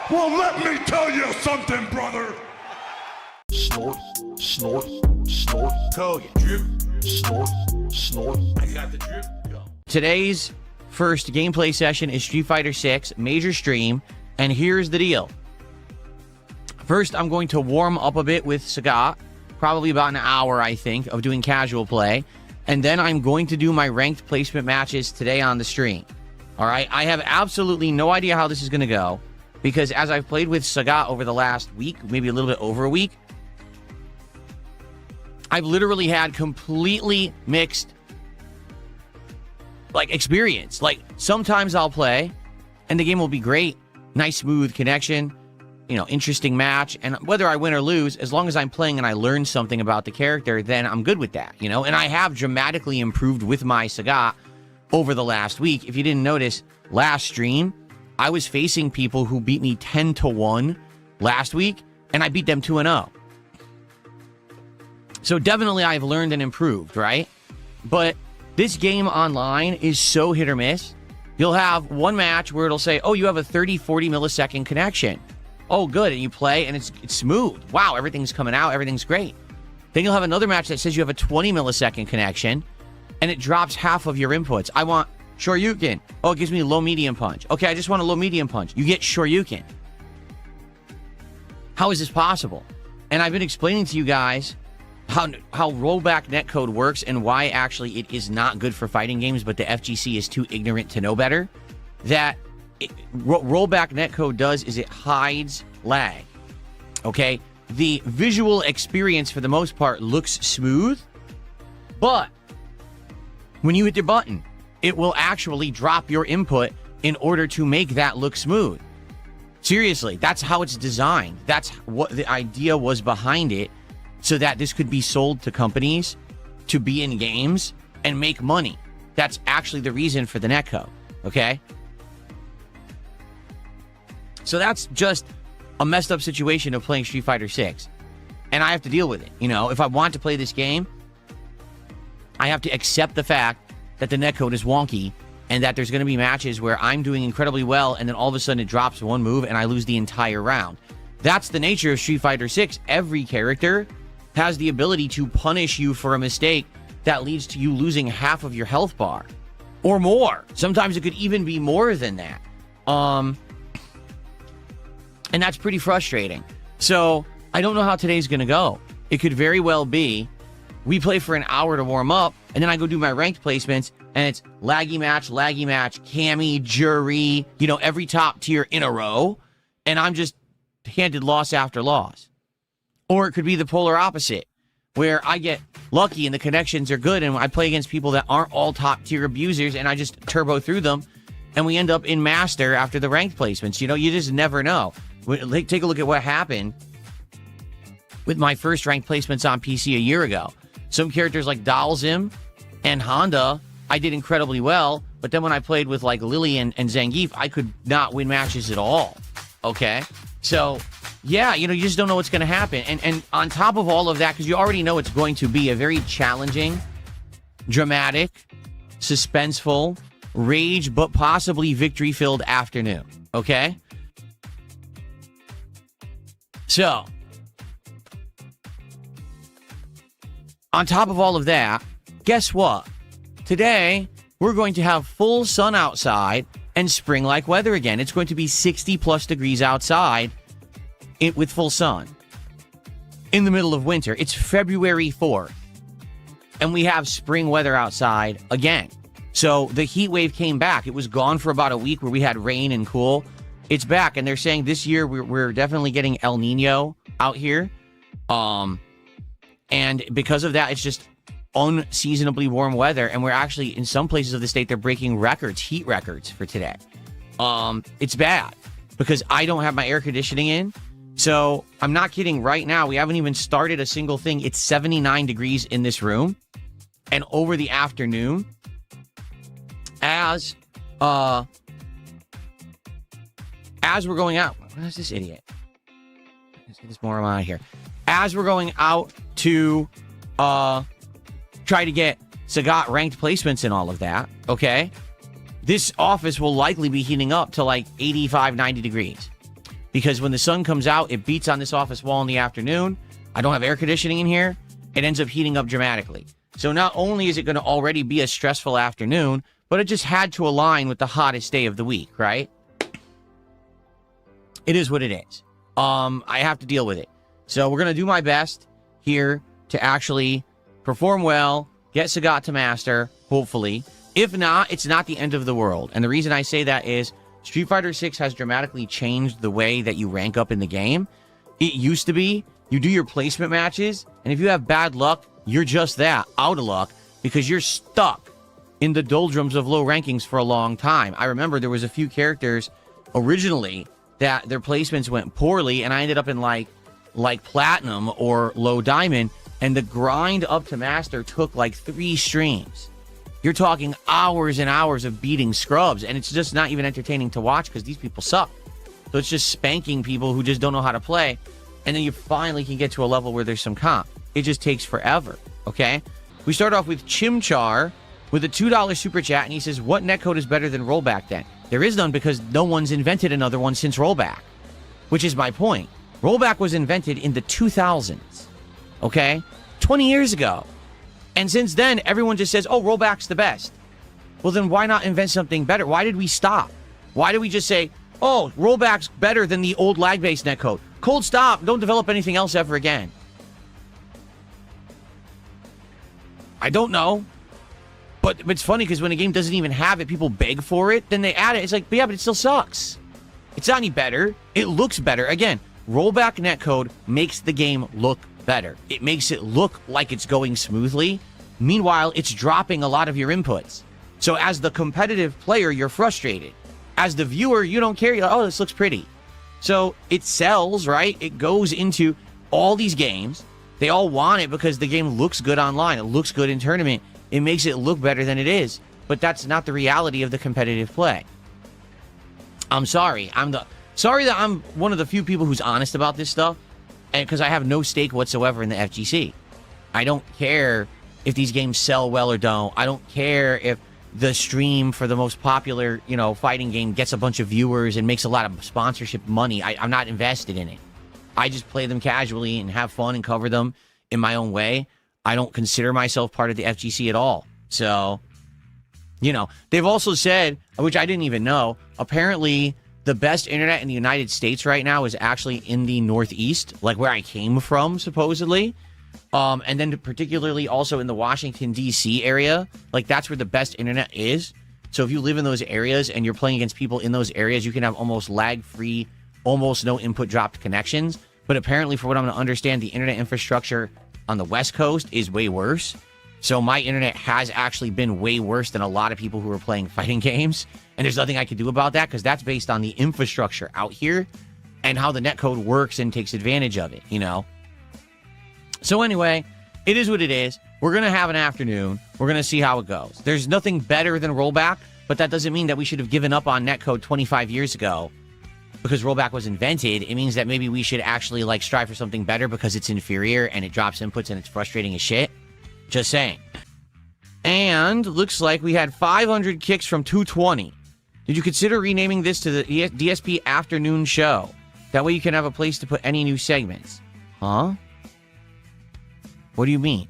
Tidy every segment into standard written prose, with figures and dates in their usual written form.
Well, let me tell you something, brother. Snort, snort, snort. Code. Drip. Snort, snort. I got the drip. Go. Today's first gameplay session is Street Fighter 6 major stream, and here's the deal. First, I'm going to warm up a bit with Sagat, probably about an hour, I think, of doing casual play, and then I'm going to do my ranked placement matches today on the stream. All right, I have absolutely no idea how this is going to go, because as I've played with Sagat over the last week, maybe a little bit over a week, I've literally had completely mixed experience. Like, sometimes I'll play and the game will be great, nice smooth connection, you know, interesting match, and whether I win or lose, as long as I'm playing and I learn something about the character, then I'm good with that, you know. And I have dramatically improved with my Sagat over the last week. If you didn't notice, last stream I was facing people who beat me 10-1 last week, and I beat them 2-0. So definitely I've learned and improved, right? But this game online is so hit or miss. You'll have one match where it'll say, oh, you have a 30-40 millisecond connection. Oh, good. And you play and it's smooth. Wow, everything's coming out. Everything's great. Then you'll have another match that says you have a 20 millisecond connection and it drops half of your inputs. I want Shoryuken. Oh, it gives me low medium punch. Okay, I just want a low medium punch. You get Shoryuken. How is this possible? And I've been explaining to you guys how rollback netcode works and why actually it is not good for fighting games, but the FGC is too ignorant to know better. That rollback netcode does is it hides lag. Okay? The visual experience for the most part looks smooth, but when you hit the button, it will actually drop your input in order to make that look smooth. Seriously, that's how it's designed. That's what the idea was behind it, so that this could be sold to companies to be in games and make money. That's actually the reason for the netcode, okay? So that's just a messed up situation of playing Street Fighter 6. And I have to deal with it. You know, if I want to play this game, I have to accept the fact that the netcode is wonky and that there's going to be matches where I'm doing incredibly well and then all of a sudden it drops one move and I lose the entire round. That's the nature of Street Fighter 6. Every character has the ability to punish you for a mistake that leads to you losing half of your health bar or more. Sometimes it could even be more than that. And that's pretty frustrating. So I don't know how today's going to go. It could very well be we play for an hour to warm up, and then I go do my ranked placements, and it's laggy match, Cammy, Jury, you know, every top tier in a row, and I'm just handed loss after loss. Or it could be the polar opposite, where I get lucky and the connections are good and I play against people that aren't all top tier abusers and I just turbo through them and we end up in master after the ranked placements. You know, you just never know. Take a look at what happened with my first ranked placements on PC a year ago. Some characters like Dalzim and Honda, I did incredibly well, but then when I played with like Lily and Zangief, I could not win matches at all. Okay? So yeah, you know, you just don't know what's going to happen. And on top of all of that, because you already know it's going to be a very challenging, dramatic, suspenseful, rage, but possibly victory-filled afternoon. Okay? So, on top of all of that, guess what? Today, we're going to have full sun outside and spring-like weather again. It's going to be 60-plus degrees outside with full sun in the middle of winter. It's February 4th, and we have spring weather outside again. So the heat wave came back. It was gone for about a week where we had rain and cool. It's back, and they're saying this year we're definitely getting El Nino out here. And because of that, it's just unseasonably warm weather, and we're actually, in some places of the state, they're breaking records, heat records for today. It's bad because I don't have my air conditioning in. So I'm not kidding. Right now, we haven't even started a single thing. It's 79 degrees in this room. And over the afternoon, as we're going out, what is this idiot? Let's get this moron out of here. As we're going out to try to get Sagat ranked placements and all of that, okay? This office will likely be heating up to like 85, 90 degrees. because when the sun comes out, it beats on this office wall in the afternoon. I don't have air conditioning in here. It ends up heating up dramatically. So not only is it going to already be a stressful afternoon, but it just had to align with the hottest day of the week, right? It is what it is. I have to deal with it. So we're going to do my best here to actually perform well, get Sagat to master, hopefully. If not, it's not the end of the world. And the reason I say that is Street Fighter 6 has dramatically changed the way that you rank up in the game. It used to be you do your placement matches, and if you have bad luck, you're just that, out of luck, because you're stuck in the doldrums of low rankings for a long time. I remember there was a few characters originally that their placements went poorly, and I ended up in like platinum or low diamond, and the grind up to master took like 3 streams. You're talking hours and hours of beating scrubs, and it's just not even entertaining to watch because these people suck. So it's just spanking people who just don't know how to play, and then you finally can get to a level where there's some comp. It just takes forever, okay? We start off with Chimchar with a $2 super chat, and he says, what netcode is better than rollback then? There is none because no one's invented another one since rollback, which is my point. Rollback was invented in the 2000s, okay? 20 years ago. And since then, everyone just says, oh, rollback's the best. Well, then why not invent something better? Why did we stop? Why did we just say, oh, rollback's better than the old lag-based netcode? Cold stop. Don't develop anything else ever again. I don't know. But it's funny because when a game doesn't even have it, people beg for it, then they add it. It's like, but yeah, but it still sucks. It's not any better. It looks better. Again, rollback netcode makes the game look better. It makes it look like it's going smoothly. Meanwhile, it's dropping a lot of your inputs. So as the competitive player, you're frustrated. As the viewer, you don't care. You're like, oh, this looks pretty. So it sells, right? It goes into all these games. They all want it because the game looks good online. It looks good in tournament. It makes it look better than it is. But that's not the reality of the competitive play. I'm sorry. Sorry that I'm one of the few people who's honest about this stuff. And because I have no stake whatsoever in the FGC. I don't care if these games sell well or don't. I don't care if the stream for the most popular, fighting game gets a bunch of viewers and makes a lot of sponsorship money. I'm not invested in it. I just play them casually and have fun and cover them in my own way. I don't consider myself part of the FGC at all. So, they've also said, which I didn't even know, apparently the best internet in the United States right now is actually in the Northeast, like where I came from, supposedly. And then particularly also in the Washington, D.C. area. Like, that's where the best internet is. So if you live in those areas and you're playing against people in those areas, you can have almost lag-free, almost no input dropped connections. But apparently, for what I'm going to understand, the internet infrastructure on the West Coast is way worse. So my internet has actually been way worse than a lot of people who are playing fighting games. And there's nothing I can do about that because that's based on the infrastructure out here and how the netcode works and takes advantage of it, So anyway, it is what it is. We're going to have an afternoon. We're going to see how it goes. There's nothing better than rollback, but that doesn't mean that we should have given up on netcode 25 years ago because rollback was invented. It means that maybe we should actually strive for something better because it's inferior and it drops inputs and it's frustrating as shit. Just saying. And looks like we had 500 kicks from 220. Did you consider renaming this to the DSP afternoon show? That way you can have a place to put any new segments. Huh? What do you mean?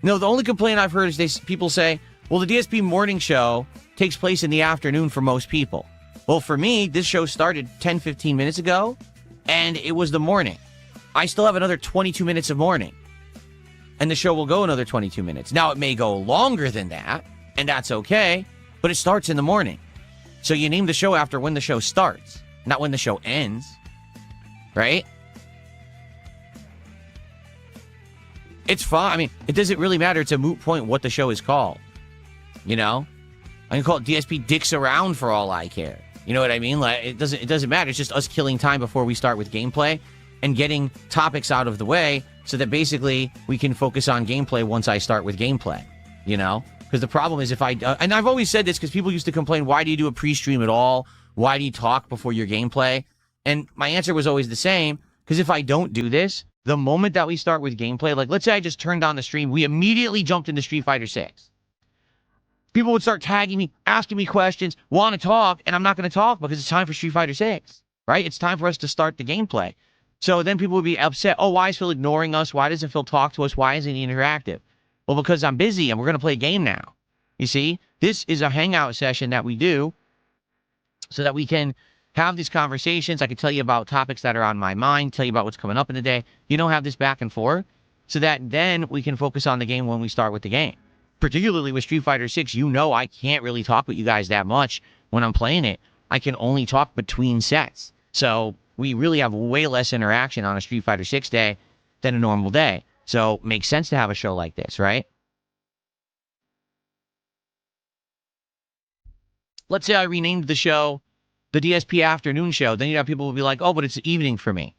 No, the only complaint I've heard is people say, well, the DSP morning show takes place in the afternoon for most people. Well, for me, this show started 10, 15 minutes ago, and it was the morning. I still have another 22 minutes of morning. And the show will go another 22 minutes. Now, it may go longer than that, and that's okay, but it starts in the morning. So you name the show after when the show starts, not when the show ends. Right? It's fine. I mean, it doesn't really matter. It's a moot point what the show is called. I can call it DSP Dicks Around for all I care. You know what I mean? Like, it doesn't matter. It's just us killing time before we start with gameplay and getting topics out of the way so that basically we can focus on gameplay once I start with gameplay. Because the problem is and I've always said this because people used to complain, why do you do a pre-stream at all? Why do you talk before your gameplay? And my answer was always the same, because if I don't do this, the moment that we start with gameplay, like let's say I just turned on the stream, we immediately jumped into Street Fighter 6. People would start tagging me, asking me questions, want to talk, and I'm not going to talk because it's time for Street Fighter 6. right? It's time for us to start the gameplay. So then people would be upset. Oh, why is Phil ignoring us? Why doesn't Phil talk to us? Why isn't he interactive? Well, because I'm busy and we're going to play a game now. You see, this is a hangout session that we do so that we can have these conversations. I can tell you about topics that are on my mind, tell you about what's coming up in the day. You don't have this back and forth so that then we can focus on the game when we start with the game. Particularly with Street Fighter 6, you know I can't really talk with you guys that much when I'm playing it. I can only talk between sets. So we really have way less interaction on a Street Fighter 6 day than a normal day. So it makes sense to have a show like this, right? Let's say I renamed the show the DSP Afternoon Show. Then you have people will be like, oh, but it's evening for me.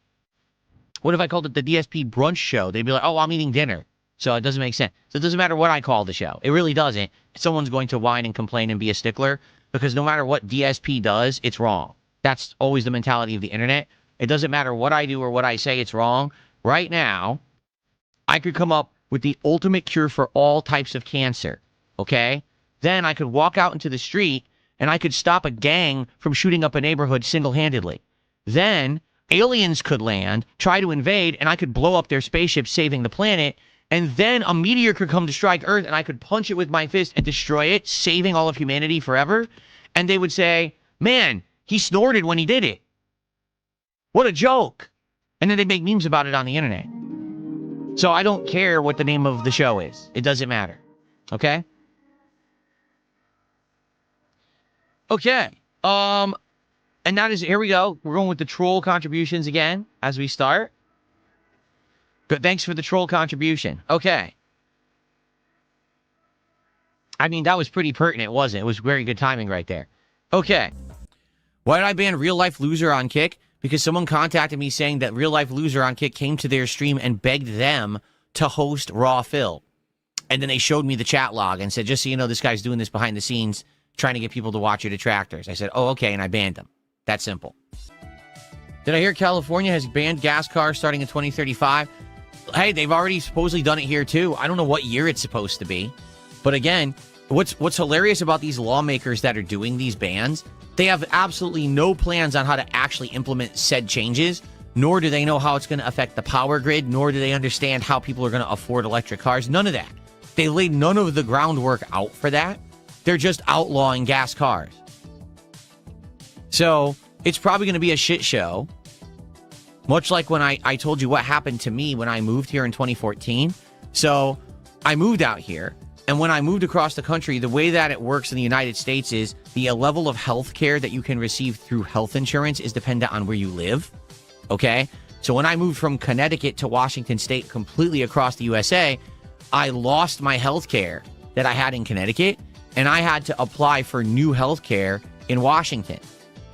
What if I called it the DSP Brunch Show? They'd be like, oh, I'm eating dinner. So it doesn't make sense. So it doesn't matter what I call the show. It really doesn't. Someone's going to whine and complain and be a stickler because no matter what DSP does, it's wrong. That's always the mentality of the internet. It doesn't matter what I do or what I say, it's wrong. Right now, I could come up with the ultimate cure for all types of cancer, okay? Then I could walk out into the street and I could stop a gang from shooting up a neighborhood single-handedly. Then aliens could land, try to invade, and I could blow up their spaceship, saving the planet. And then a meteor could come to strike Earth, and I could punch it with my fist and destroy it, saving all of humanity forever. And they would say, man, he snorted when he did it. What a joke. And then they'd make memes about it on the internet. So I don't care what the name of the show is. It doesn't matter. Okay? Okay. And that is, here we go. We're going with the troll contributions again as we start. Good. Thanks for the troll contribution. Okay. I mean, that was pretty pertinent, wasn't it? It was very good timing right there. Okay. Why did I ban Real Life Loser on Kick? Because someone contacted me saying that Real Life Loser on Kick came to their stream and begged them to host Raw Phil. And then they showed me the chat log and said, just so you know, this guy's doing this behind the scenes, trying to get people to watch your detractors. I said, oh, okay, and I banned them. That simple. Did I hear California has banned gas cars starting in 2035? Hey, they've already supposedly done it here too. I don't know what year it's supposed to be. But again, what's hilarious about these lawmakers that are doing these bans, they have absolutely no plans on how to actually implement said changes, nor do they know how it's going to affect the power grid, nor do they understand how people are going to afford electric cars. None of that. They laid none of the groundwork out for that. They're just outlawing gas cars. So it's probably going to be a shit show. Much like when I told you what happened to me when I moved here in 2014. So I moved out here. And when I moved across the country, the way that it works in the United States is the level of health care that you can receive through health insurance is dependent on where you live. Okay? So when I moved from Connecticut to Washington State completely across the USA, I lost my health care that I had in Connecticut, and I had to apply for new health care in Washington.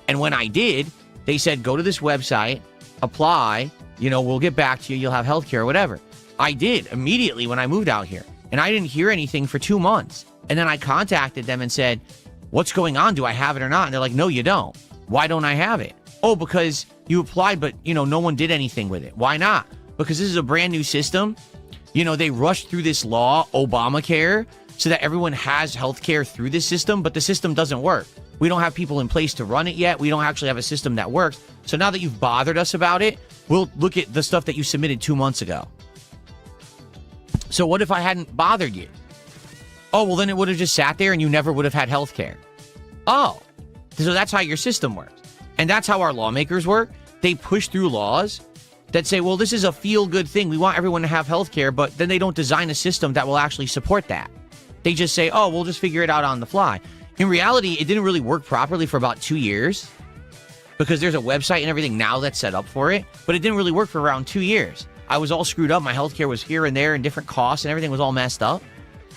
And when I did, they said, go to this website, apply, we'll get back to you, you'll have health care or whatever. I did immediately when I moved out here. And I didn't hear anything for 2 months. And then I contacted them and said, what's going on? Do I have it or not? And they're like, no, you don't. Why don't I have it? Oh, because you applied, but, no one did anything with it. Why not? Because this is a brand new system. They rushed through this law, Obamacare, so that everyone has health care through this system, but the system doesn't work. We don't have people in place to run it yet. We don't actually have a system that works. So now that you've bothered us about it, we'll look at the stuff that you submitted 2 months ago. So what if I hadn't bothered you? Oh, well, then it would have just sat there and you never would have had health care. Oh, so that's how your system works. And that's how our lawmakers work. They push through laws that say, well, this is a feel-good thing. We want everyone to have health care, but then they don't design a system that will actually support that. They just say, oh, we'll just figure it out on the fly. In reality, it didn't really work properly for about 2 years because there's a website and everything now that's set up for it, but it didn't really work for around 2 years. I was all screwed up. My healthcare was here and there and different costs and everything was all messed up.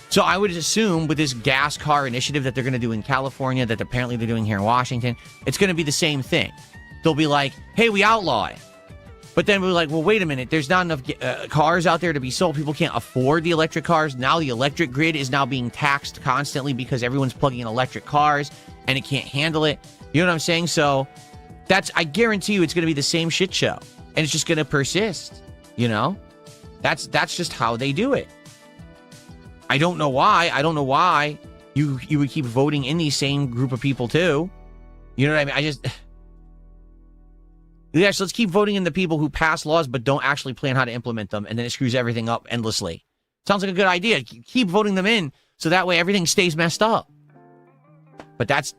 So I would assume with this gas car initiative that they're going to do in California, that apparently they're doing here in Washington, it's going to be the same thing. They'll be like, hey, we outlaw it. But then we're like, well, wait a minute. There's not enough cars out there to be sold. People can't afford the electric cars. Now the electric grid is now being taxed constantly because everyone's plugging in electric cars and it can't handle it. You know what I'm saying? So I guarantee you it's going to be the same shit show. And it's just going to persist. That's just how they do it. I don't know why. I don't know why you would keep voting in these same group of people too. You know what I mean? Yes, let's keep voting in the people who pass laws but don't actually plan how to implement them, and then it screws everything up endlessly. Sounds like a good idea. Keep voting them in so that way everything stays messed up. But that's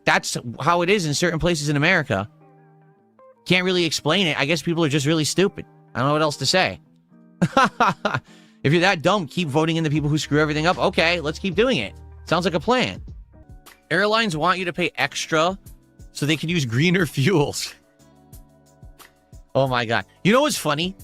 how it is in certain places in America. Can't really explain it. I guess people are just really stupid. I don't know what else to say. If you're that dumb, keep voting in the people who screw everything up. Okay, let's keep doing it. Sounds like a plan. Airlines want you to pay extra so they can use greener fuels. Oh my God. You know what's funny?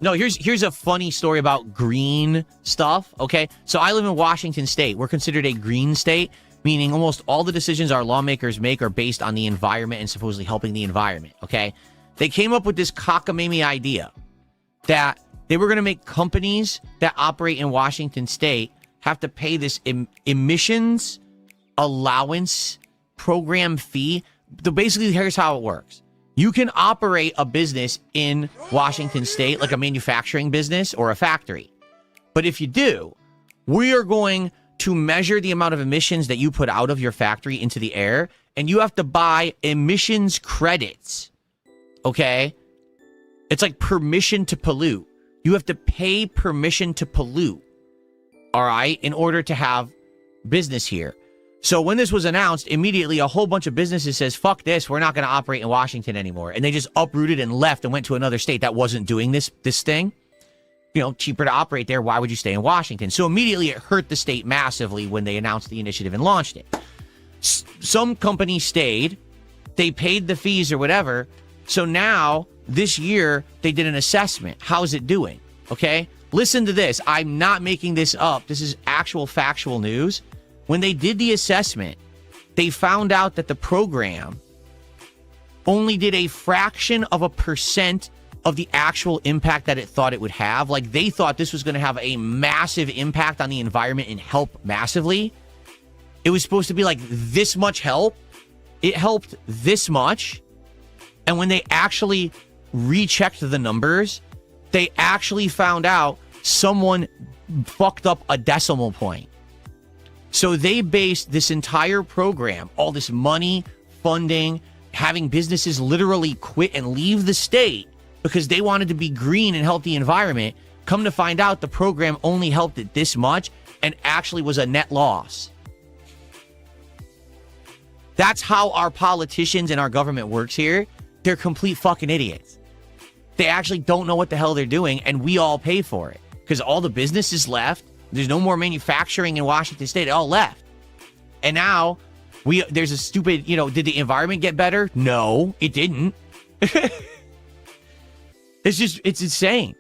No, here's a funny story about green stuff, okay? So I live in Washington State. We're considered a green state, meaning almost all the decisions our lawmakers make are based on the environment and supposedly helping the environment, okay? They came up with this cockamamie idea that they were going to make companies that operate in Washington State have to pay this emissions allowance program fee. Basically, here's how it works. You can operate a business in Washington State, like a manufacturing business or a factory. But if you do, we are going to measure the amount of emissions that you put out of your factory into the air, and you have to buy emissions credits. Okay? It's like permission to pollute. You have to pay permission to pollute, all right, in order to have business here. So when this was announced, immediately a whole bunch of businesses says, fuck this, we're not going to operate in Washington anymore. And they just uprooted and left and went to another state that wasn't doing this thing. You know, cheaper to operate there. Why would you stay in Washington? So immediately it hurt the state massively when they announced the initiative and launched it. Some companies stayed. They paid the fees or whatever. So now, this year, they did an assessment. How's it doing? Okay? Listen to this. I'm not making this up. This is actual factual news. When they did the assessment, they found out that the program only did a fraction of a percent of the actual impact that it thought it would have. Like, they thought this was going to have a massive impact on the environment and help massively. It was supposed to be like this much help. It helped this much. And when they actually rechecked the numbers, they actually found out someone fucked up a decimal point. So they based this entire program, all this money, funding, having businesses literally quit and leave the state because they wanted to be green and help the environment. Come to find out, the program only helped it this much and actually was a net loss. That's how our politicians and our government works here. They're complete fucking idiots. They actually don't know what the hell they're doing, and we all pay for it because all the businesses left. There's no more manufacturing in Washington State. It all left. And now there's a stupid, did the environment get better? No, it didn't. It's insane.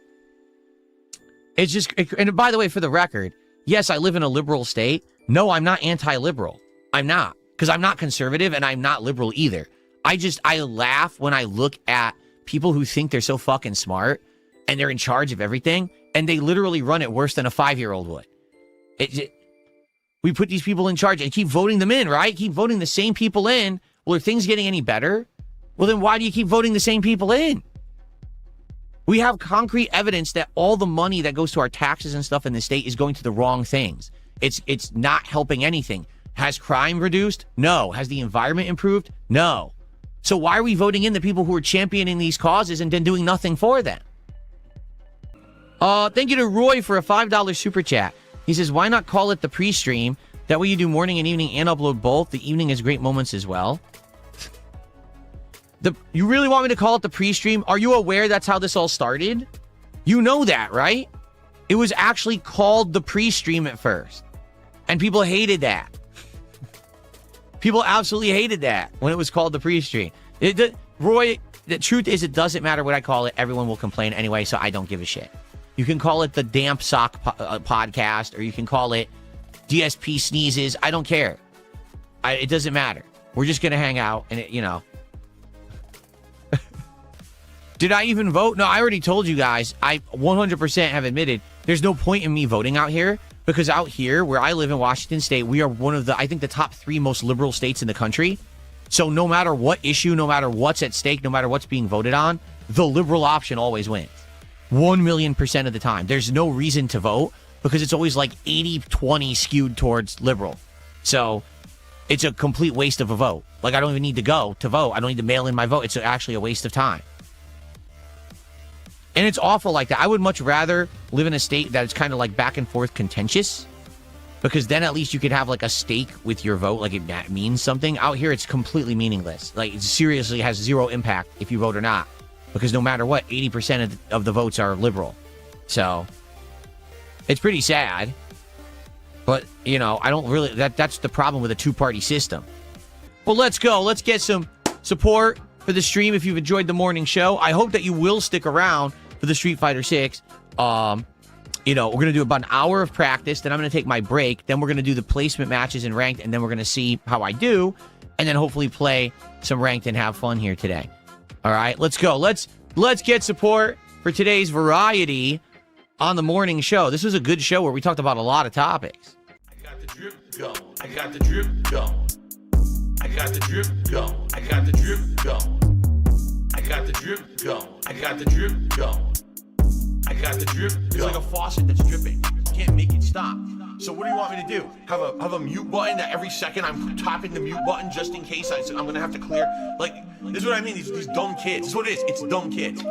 And by the way, for the record, yes, I live in a liberal state. No, I'm not anti-liberal. I'm not, because I'm not conservative and I'm not liberal either. I laugh when I look at people who think they're so fucking smart and they're in charge of everything, and they literally run it worse than a 5-year-old would. We put these people in charge and keep voting them in, right? Keep voting the same people in. Well, are things getting any better? Well, then why do you keep voting the same people in? We have concrete evidence that all the money that goes to our taxes and stuff in the state is going to the wrong things. It's not helping anything. Has crime reduced? No. Has the environment improved? No. So why are we voting in the people who are championing these causes and then doing nothing for them? Thank you to Roy for a $5 super chat. He says, why not call it the pre-stream? That way you do morning and evening and upload both. The evening has great moments as well. You really want me to call it the pre-stream? Are you aware that's how this all started? You know that, right? It was actually called the pre-stream at first. And people hated that. People absolutely hated that when it was called the pre-stream. Roy, the truth is, it doesn't matter what I call it. Everyone will complain anyway, so I don't give a shit. You can call it the Damp Sock podcast, or you can call it DSP Sneezes. I don't care. It doesn't matter. We're just going to hang out, and Did I even vote? No, I already told you guys. I 100% have admitted there's no point in me voting out here, because out here, where I live in Washington State, we are one of I think the top 3 most liberal states in the country. So no matter what issue, no matter what's at stake, no matter what's being voted on, the liberal option always wins. 1,000,000% of the time. There's no reason to vote because it's always like 80-20 skewed towards liberal. So it's a complete waste of a vote. Like, I don't even need to go to vote. I don't need to mail in my vote. It's actually a waste of time. And it's awful like that. I would much rather live in a state that is kind of like back and forth contentious, because then at least you could have like a stake with your vote, like it means something. Out here, it's completely meaningless. Like, it seriously has zero impact if you vote or not, because no matter what, 80% of the votes are liberal. So it's pretty sad. But, you know, I don't really, that's the problem with a two-party system. Well, let's go. Let's get some support for the stream if you've enjoyed the morning show. I hope that you will stick around for the Street Fighter 6. You know, we're going to do about an hour of practice, then I'm going to take my break, then we're going to do the placement matches in ranked, and then we're going to see how I do, and then hopefully play some ranked and have fun here today. All right, let's go. Let's get support for today's variety on the morning show. This was a good show where we talked about a lot of topics. I got the drip going. I got the drip going. I got the drip going. I got the drip going. I got the drip going. I got the drip going. I got the drip going. It's like a faucet that's dripping. You can't make it stop. So what do you want me to do? Have a mute button that every second I'm tapping the mute button just in case I'm gonna have to clear? Like, this is what I mean, these dumb kids. This is what it is. It's dumb kids.